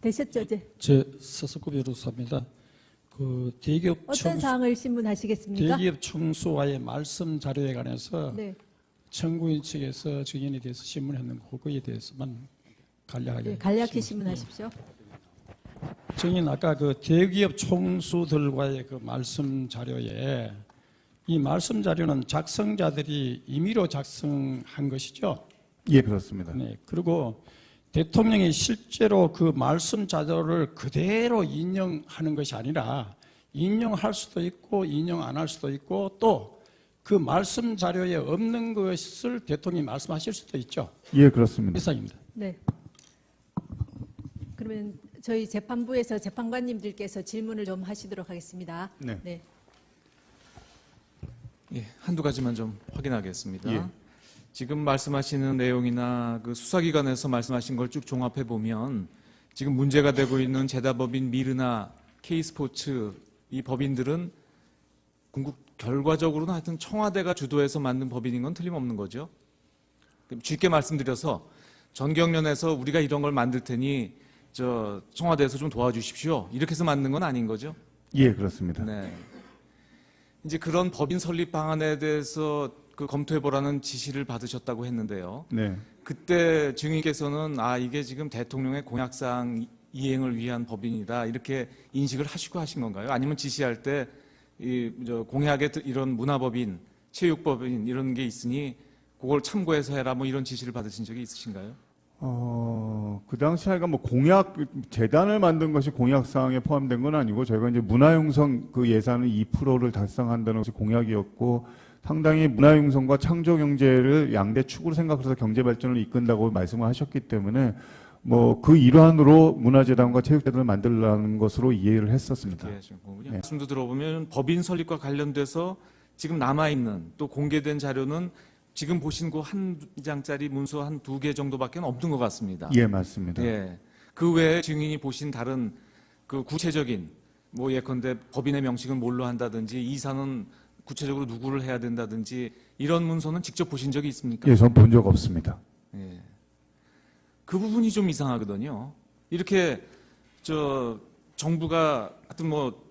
되셨죠? 이제 서석구 변호사입니다. 그 대기업 어떤 사항을 신문하시겠습니까? 대기업 총수와의 말씀 자료에 관해서 네. 청구인 측에서 증인에 대해서 신문했는 그거에 대해서만 간략하게. 네, 간략히 신문하십시오. 증인 아까 그 대기업 총수들과의 그 말씀 자료에 이 말씀 자료는 작성자들이 임의로 작성한 것이죠? 예, 그렇습니다. 네. 그리고 대통령이 실제로 그 말씀 자료를 그대로 인용하는 것이 아니라 인용할 수도 있고 인용 안 할 수도 있고 또 그 말씀 자료에 없는 것을 대통령이 말씀하실 수도 있죠. 예, 그렇습니다. 이상입니다. 네. 그러면 저희 재판부에서 재판관님들께서 질문을 좀 하시도록 하겠습니다. 네. 네. 예, 한두 가지만 좀 확인하겠습니다. 예. 지금 말씀하시는 내용이나 그 수사기관에서 말씀하신 걸 쭉 종합해 보면 지금 문제가 되고 있는 제다법인 미르나 K스포츠 이 법인들은 결과적으로는 하여튼 청와대가 주도해서 만든 법인인 건 틀림없는 거죠. 쉽게 말씀드려서 전경련에서 우리가 이런 걸 만들 테니 청와대에서 좀 도와주십시오. 이렇게 해서 만든 건 아닌 거죠. 예, 그렇습니다. 네. 이제 그런 법인 설립 방안에 대해서 검토해보라는 지시를 받으셨다고 했는데요. 네. 그때 증인께서는 이게 지금 대통령의 공약사항 이행을 위한 법인이다 이렇게 인식을 하시고 하신 건가요? 아니면 지시할 때 공약에 이런 문화법인, 체육법인 이런 게 있으니 그걸 참고해서 해라 뭐 이런 지시를 받으신 적이 있으신가요? 그 당시에 뭐 재단을 만든 것이 공약사항에 포함된 건 아니고 저희가 이제 문화융성 그 예산을 2%를 달성한다는 것이 공약이었고 상당히 문화융성과 창조경제를 양대 축으로 생각해서 경제발전을 이끈다고 말씀을 하셨기 때문에 뭐 그 일환으로 문화재단과 체육재단을 만들라는 것으로 이해를 했었습니다. 네. 말씀도 들어보면 법인 설립과 관련돼서 지금 남아있는 또 공개된 자료는 지금 보신 그 한 장짜리 문서 한 2개 정도밖에 없는 것 같습니다. 예, 맞습니다. 예. 그 외에 증인이 보신 다른 그 구체적인 뭐 예컨대 법인의 명칭은 뭘로 한다든지 이사는 구체적으로 누구를 해야 된다든지 이런 문서는 직접 보신 적이 있습니까? 예, 전 본 적 없습니다. 예. 그 부분이 좀 이상하거든요. 이렇게 정부가 하여튼 뭐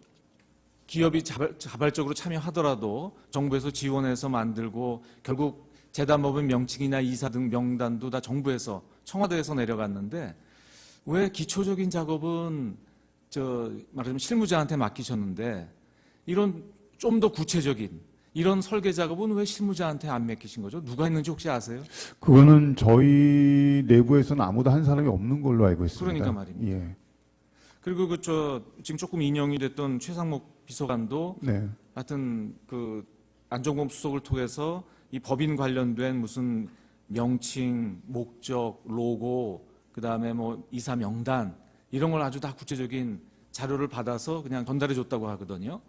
기업이 자발적으로 참여하더라도 정부에서 지원해서 만들고 결국 재단법인 명칭이나 이사 등 명단도 다 정부에서 청와대에서 내려갔는데 왜 기초적인 작업은 말하자면 실무자한테 맡기셨는데 이런 좀 더 구체적인 이런 설계 작업은 왜 실무자한테 안 맡기신 거죠? 누가 했는지 혹시 아세요? 그거는 저희 내부에서는 아무도 한 사람이 없는 걸로 알고 있습니다. 그러니까 말입니다. 예. 그리고 지금 조금 인용이 됐던 최상목 비서관도 네. 하여튼 안종범 수석을 통해서 이 법인 관련된 무슨 명칭, 목적, 로고, 그다음에 뭐 이사 명단 이런 걸 아주 다 구체적인 자료를 받아서 그냥 전달해 줬다고 하거든요.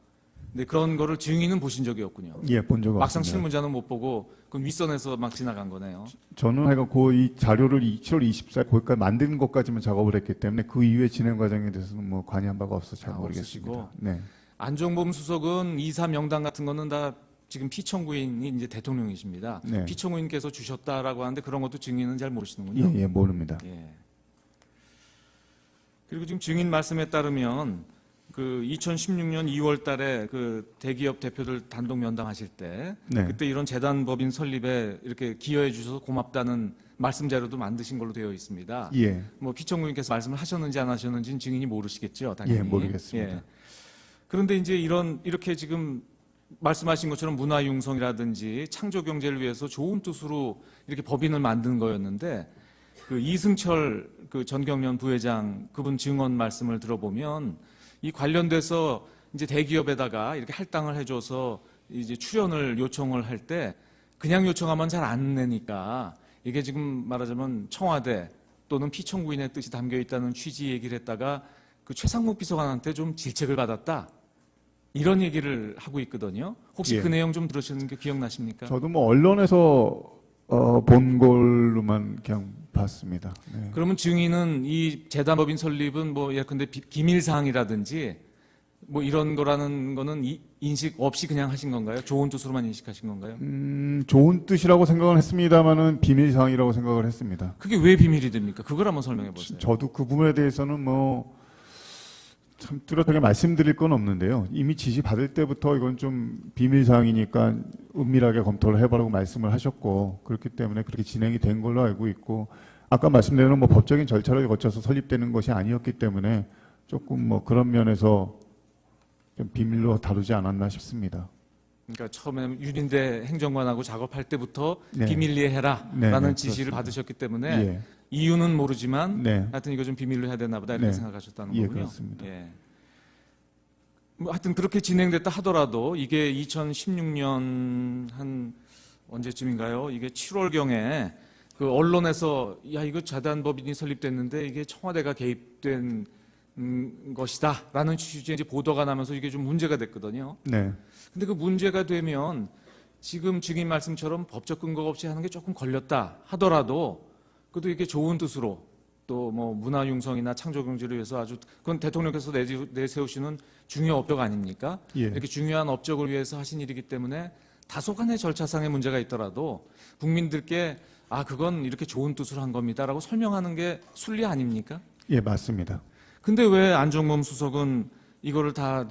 근데 그런 거를 증인은 보신 적이 없군요. 예, 본 적 막상 없습니다. 실무자는 못 보고 그 윗선에서 막 지나간 거네요. 저는 하여간 이 자료를 7월 24일 거기까지 만드는 것까지만 작업을 했기 때문에 그 이후의 진행 과정에 대해서는 뭐 관여한 바가 없어서 잘 모르겠습니다. 없으시고. 네. 안종범 수석은 이사 명단 같은 거는 다 지금 피청구인이 이제 대통령이십니다. 네. 피청구인께서 주셨다라고 하는데 그런 것도 증인은 잘 모르시는군요. 예, 모릅니다. 예. 그리고 지금 증인 말씀에 따르면 2016년 2월 달에 대기업 대표들 단독 면담하실 때 네. 그때 이런 재단 법인 설립에 이렇게 기여해 주셔서 고맙다는 말씀 자료도 만드신 걸로 되어 있습니다. 예. 뭐 피청구인께서 말씀을 하셨는지 안 하셨는지는 증인이 모르시겠죠, 당연히. 예, 모르겠습니다. 예. 그런데 이제 이렇게 지금 말씀하신 것처럼 문화융성이라든지 창조경제를 위해서 좋은 뜻으로 이렇게 법인을 만든 거였는데 이승철 전경련 부회장 그분 증언 말씀을 들어보면 이 관련돼서 이제 대기업에다가 이렇게 할당을 해줘서 이제 출연을 요청을 할 때 그냥 요청하면 잘 안 내니까 이게 지금 말하자면 청와대 또는 피청구인의 뜻이 담겨 있다는 취지 얘기를 했다가 최상목 비서관한테 좀 질책을 받았다. 이런 얘기를 하고 있거든요. 혹시 예. 그 내용 좀 들으시는 게 기억나십니까? 저도 뭐 언론에서 본 걸로만 그냥 봤습니다. 네. 그러면 증인은 이 재단법인 설립은 뭐 예컨대 기밀사항이라든지 뭐 이런 거라는 거는 인식 없이 그냥 하신 건가요? 좋은 뜻으로만 인식하신 건가요? 좋은 뜻이라고 생각을 했습니다만은 비밀 사항이라고 생각을 했습니다. 그게 왜 비밀이 됩니까? 그걸 한번 설명해 보세요. 저도 그 부분에 대해서는 뭐 참 뚜렷하게 말씀드릴 건 없는데요. 이미 지시 받을 때부터 이건 좀 비밀 사항이니까 은밀하게 검토를 해보라고 말씀을 하셨고, 그렇기 때문에 그렇게 진행이 된 걸로 알고 있고, 아까 말씀드린 뭐 법적인 절차를 거쳐서 설립되는 것이 아니었기 때문에 조금 뭐 그런 면에서 좀 비밀로 다루지 않았나 싶습니다. 그러니까 처음에 유린대 행정관하고 작업할 때부터 네. 비밀리에 해라라는 네, 지시를 그렇습니다. 받으셨기 때문에 예. 이유는 모르지만 네. 하여튼 이거 좀 비밀로 해야 되나 보다 이렇게 네. 생각하셨다는 예, 거고요. 그렇습니다. 예. 뭐 하여튼 그렇게 진행됐다 하더라도 이게 2016년 한 언제쯤인가요? 이게 7월경에 그 언론에서 야 이거 재단법인이 설립됐는데 이게 청와대가 개입된 것이다라는 취지의 이제 보도가 나면서 이게 좀 문제가 됐거든요. 네. 근데 그 문제가 되면 지금 증인 말씀처럼 법적 근거가 없이 하는 게 조금 걸렸다 하더라도 그래도 이게 좋은 뜻으로 또 뭐 문화융성이나 창조경제를 위해서 아주 그건 대통령께서 내세우시는 중요 업적 아닙니까? 예. 이렇게 중요한 업적을 위해서 하신 일이기 때문에 다소간의 절차상의 문제가 있더라도 국민들께 아 그건 이렇게 좋은 뜻으로 한 겁니다라고 설명하는 게 순리 아닙니까? 예, 맞습니다. 근데 왜 안종범 수석은 이거를 다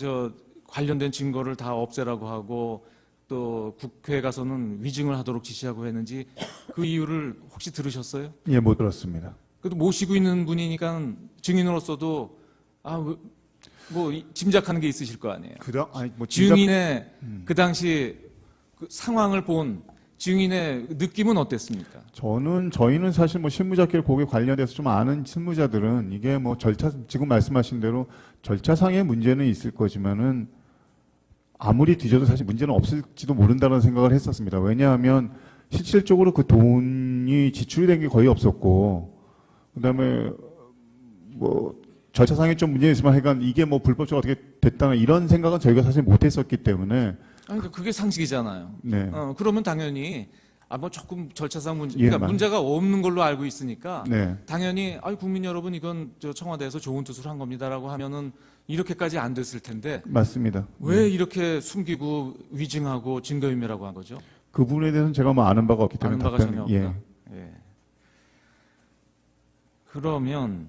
관련된 증거를 다 없애라고 하고 또 국회에 가서는 위증을 하도록 지시하고 했는지 그 이유를 혹시 들으셨어요? 예, 못 들었습니다. 그래도 모시고 있는 분이니까 증인으로서도 뭐 짐작하는 게 있으실 거 아니에요. 아니 뭐 증인의 그 당시 그 상황을 본 증인의 느낌은 어땠습니까? 저희는 사실 뭐 실무자끼리 거기에 관련돼서 좀 아는 실무자들은 이게 뭐 절차, 지금 말씀하신 대로 절차상의 문제는 있을 거지만은 아무리 뒤져도 사실 문제는 없을지도 모른다는 생각을 했었습니다. 왜냐하면 실질적으로 그 돈이 지출이 된 게 거의 없었고, 그 다음에 뭐 절차상에 좀 문제가 있으면 하여간 이게 뭐 불법적으로 어떻게 됐다는 이런 생각은 저희가 사실 못 했었기 때문에. 그러니까 그게 상식이잖아요. 네. 그러면 당연히 뭐 조금 절차상 문제, 예, 그러니까 문제가 없는 걸로 알고 있으니까 네. 당연히 국민 여러분 이건 청와대에서 좋은 뜻으로 한 겁니다라고 하면은 이렇게까지 안 됐을 텐데 맞습니다. 왜 이렇게 숨기고 위증하고 증거인멸하고 한 거죠? 그 부분에 대해서는 제가 뭐 아는 바가 없기 때문에 아는 바가 전혀 없다. 예. 예. 그러면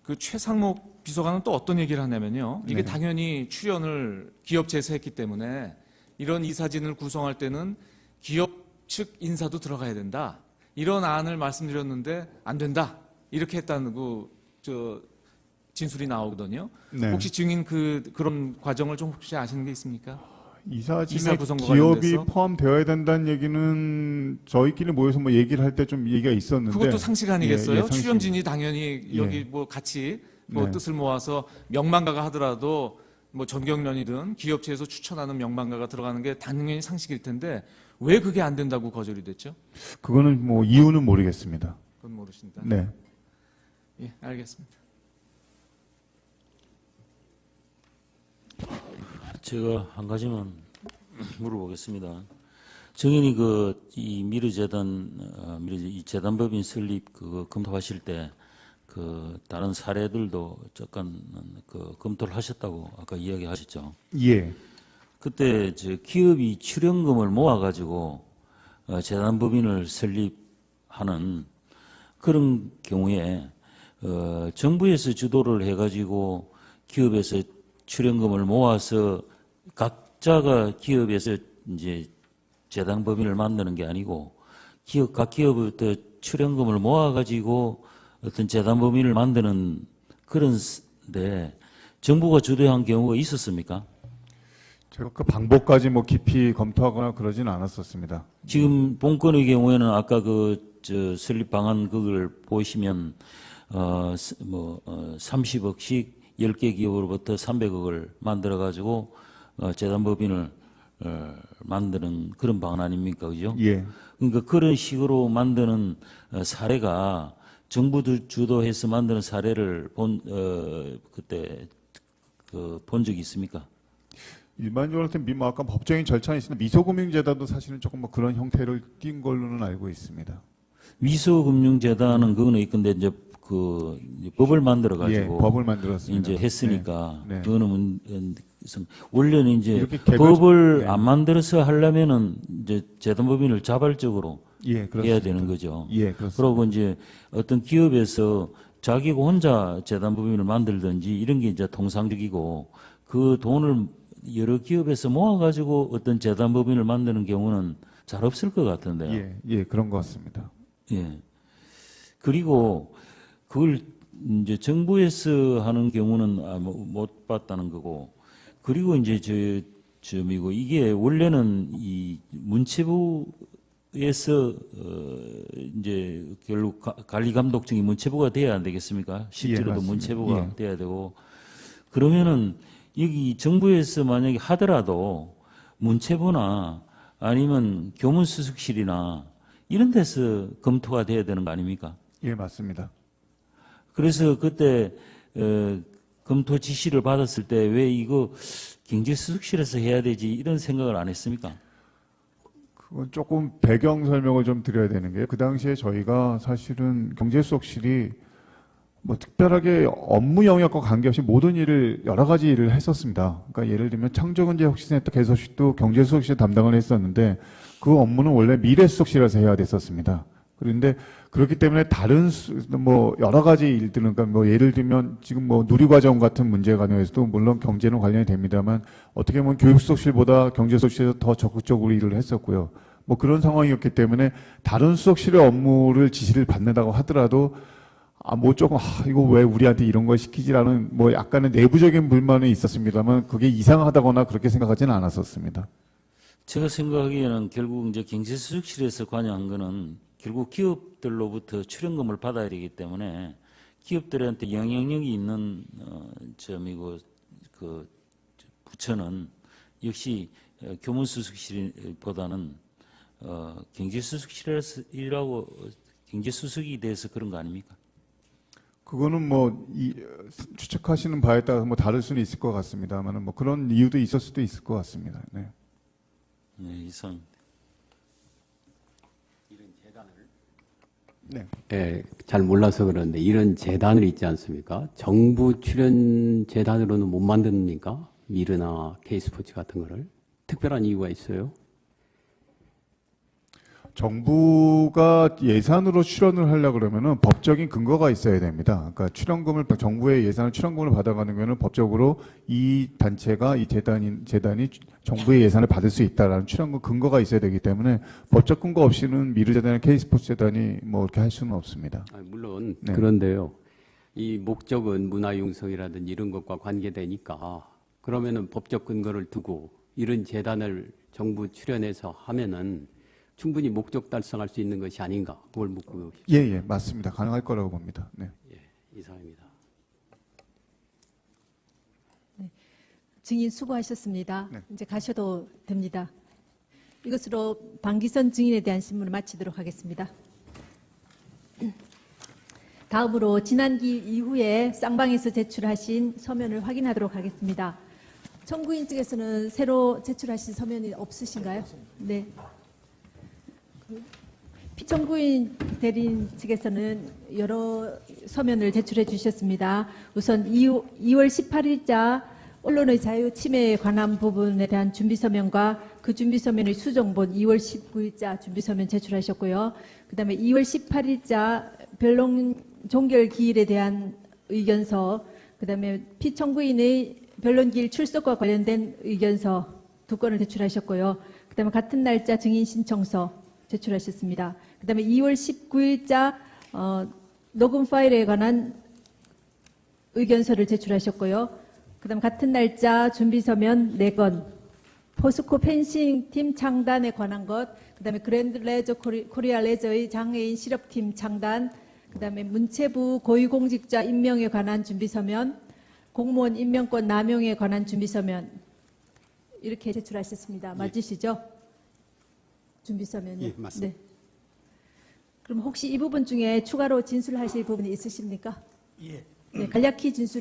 그 최상목 비서관은 또 어떤 얘기를 하냐면요. 이게 네. 당연히 출연을 기업체에서 했기 때문에 이런 이사진을 구성할 때는 기업 측 인사도 들어가야 된다. 이런 안을 말씀드렸는데 안 된다. 이렇게 했다는 진술이 나오거든요. 네. 혹시 증인 그런 과정을 좀 혹시 아시는 게 있습니까? 이사 이사진에 구성과 기업이 관련돼서? 포함되어야 된다는 얘기는 저희끼리 모여서 뭐 얘기를 할 때 좀 얘기가 있었는데 그것도 상식 아니겠어요? 예, 상식. 출연진이 당연히 여기 예. 뭐 같이 뭐 네. 뜻을 모아서 명망가가 하더라도 뭐 전경련이든 기업체에서 추천하는 명망가가 들어가는 게 당연히 상식일 텐데 왜 그게 안 된다고 거절이 됐죠? 그거는 뭐 이유는 모르겠습니다. 그건 모르신다. 네. 예, 알겠습니다. 제가 한 가지만 물어보겠습니다. 정인이 이 미르재단, 이 재단법인 설립 검토하실 때 다른 사례들도 잠깐 검토를 하셨다고 아까 이야기하셨죠. 예. 그때 기업이 출연금을 모아가지고 재단법인을 설립하는 그런 경우에 정부에서 주도를 해가지고 기업에서 출연금을 모아서 각자가 기업에서 이제 재단법인을 만드는 게 아니고 각 기업부터 출연금을 모아가지고 어떤 재단법인을 만드는 그런데 정부가 주도한 경우가 있었습니까? 제가 그 방법까지 뭐 깊이 검토하거나 그러진 않았었습니다. 지금 본건의 경우에는 아까 설립 방안 그걸 보시면 30억씩 10개 기업으로부터 300억을 만들어 가지고 재단법인을 만드는 그런 방안 아닙니까, 그죠? 예. 그러니까 그런 식으로 만드는 사례가 정부도 주도해서 만드는 사례를 그때 본 적이 있습니까? 일반적으로 뭐 아까 법적인 절차는 있으나 미소금융재단도 사실은 조금 뭐 그런 형태를 띈 걸로는 알고 있습니다. 미소금융재단은 그거는 있건데 이제 법을 만들어 가지고 예, 법을 만들었습니다. 이제 했으니까 네. 네. 그거는 원래는 이제 이렇게 개별- 법을 네. 안 만들어서 하려면은 이제 재단법인을 자발적으로 예, 그렇습니다. 해야 되는 거죠. 예, 그렇습니다. 그리고 이제 어떤 기업에서 자기가 혼자 재단법인을 만들든지 이런 게 이제 통상적이고 그 돈을 여러 기업에서 모아가지고 어떤 재단법인을 만드는 경우는 잘 없을 것 같은데요. 예, 예, 그런 것 같습니다. 예. 그리고 그걸 이제 정부에서 하는 경우는 못 봤다는 거고, 그리고 이제 점이고 이게 원래는 이 문체부에서 이제 결국 관리 감독청이 문체부가 돼야 안 되겠습니까? 실제로도 맞습니다. 문체부가 예. 돼야 되고, 그러면은 여기 정부에서 만약에 하더라도 문체부나 아니면 교문수석실이나 이런 데서 검토가 돼야 되는 거 아닙니까? 예, 맞습니다. 그래서 그때 검토 지시를 받았을 때 왜 이거 경제수석실에서 해야 되지 이런 생각을 안 했습니까? 그건 조금 배경 설명을 좀 드려야 되는 게, 그 당시에 저희가 사실은 경제수석실이 뭐 특별하게 업무 영역과 관계없이 모든 일을, 여러 가지 일을 했었습니다. 그러니까 예를 들면 창조경제혁신센터 개소식도 경제수석실 담당을 했었는데 그 업무는 원래 미래수석실에서 해야 됐었습니다. 그런데 그렇기 때문에 다른 뭐 여러 가지 일들은, 그러니까 뭐 예를 들면 지금 뭐 누리과정 같은 문제 관련해서도 물론 경제는 관련이 됩니다만 어떻게 보면 교육수석실보다 경제수석실에서 더 적극적으로 일을 했었고요. 뭐 그런 상황이었기 때문에 다른 수석실의 업무를 지시를 받는다고 하더라도 뭐 조금 이거 왜 우리한테 이런 걸 시키지라는 뭐 약간의 내부적인 불만은 있었습니다만 그게 이상하다거나 그렇게 생각하지는 않았었습니다. 제가 생각하기에는 결국 이제 경제수석실에서 관여한 거는 결국 기업들로부터 출연금을 받아야 되기 때문에 기업들한테 영향력이 있는 점이고, 그 부처는 역시 교문수석실보다는 경제수석실이라고 경제수석이 돼서 그런 거 아닙니까? 그거는 뭐 추측하시는 바에 따라서 뭐 다를 수는 있을 것 같습니다만 뭐 그런 이유도 있을 수도 있을 것 같습니다. 네. 네, 이상. 네. 예, 잘 몰라서 그러는데 이런 재단을 있지 않습니까? 정부 출연 재단으로는 못 만듭니까? 미르나 K스포츠 같은 거를. 특별한 이유가 있어요? 정부가 예산으로 출연을 하려고 그러면은 법적인 근거가 있어야 됩니다. 그러니까 출연금을, 정부의 예산을 출연금을 받아가는 경우는 법적으로 이 단체가, 이 재단이 정부의 예산을 받을 수 있다라는 출연금 근거가 있어야 되기 때문에 법적 근거 없이는 미르재단이나 K스포츠 재단이 뭐 이렇게 할 수는 없습니다. 물론 네. 그런데요. 이 목적은 문화융성이라든지 이런 것과 관계되니까 그러면은 법적 근거를 두고 이런 재단을 정부 출연해서 하면은 충분히 목적 달성할 수 있는 것이 아닌가, 그걸 묻고 싶습니다. 예, 맞습니다. 가능할 거라고 봅니다. 네. 이상입니다. 증인 수고하셨습니다. 네. 이제 가셔도 됩니다. 이것으로 방기선 증인에 대한 신문을 마치도록 하겠습니다. 다음으로 지난기 이후에 쌍방에서 제출하신 서면을 확인하도록 하겠습니다. 청구인 측에서는 새로 제출하신 서면이 없으신가요? 네. 피청구인 대리인 측에서는 여러 서면을 제출해 주셨습니다. 우선 2월 18일자 언론의 자유 침해에 관한 부분에 대한 준비서면과 그 준비서면의 수정본 2월 19일자 준비서면 제출하셨고요. 그다음에 2월 18일자 변론 종결 기일에 대한 의견서, 그다음에 피청구인의 변론기일 출석과 관련된 의견서 2건을 제출하셨고요. 그다음에 같은 날짜 증인 신청서 제출하셨습니다. 그다음에 2월 19일자 녹음 파일에 관한 의견서를 제출하셨고요. 그다음 같은 날짜 준비서면 4건, 포스코 펜싱 팀 창단에 관한 것, 그다음에 그랜드 레저 코리아 레저의 장애인 실업팀 창단, 그다음에 문체부 고위공직자 임명에 관한 준비서면, 공무원 임명권 남용에 관한 준비서면 이렇게 제출하셨습니다. 맞으시죠? 준비서면요. 예, 맞습니다. 네. 그럼 혹시 이 부분 중에 추가로 진술하실 부분이 있으십니까? 예. 네, 간략히 진술.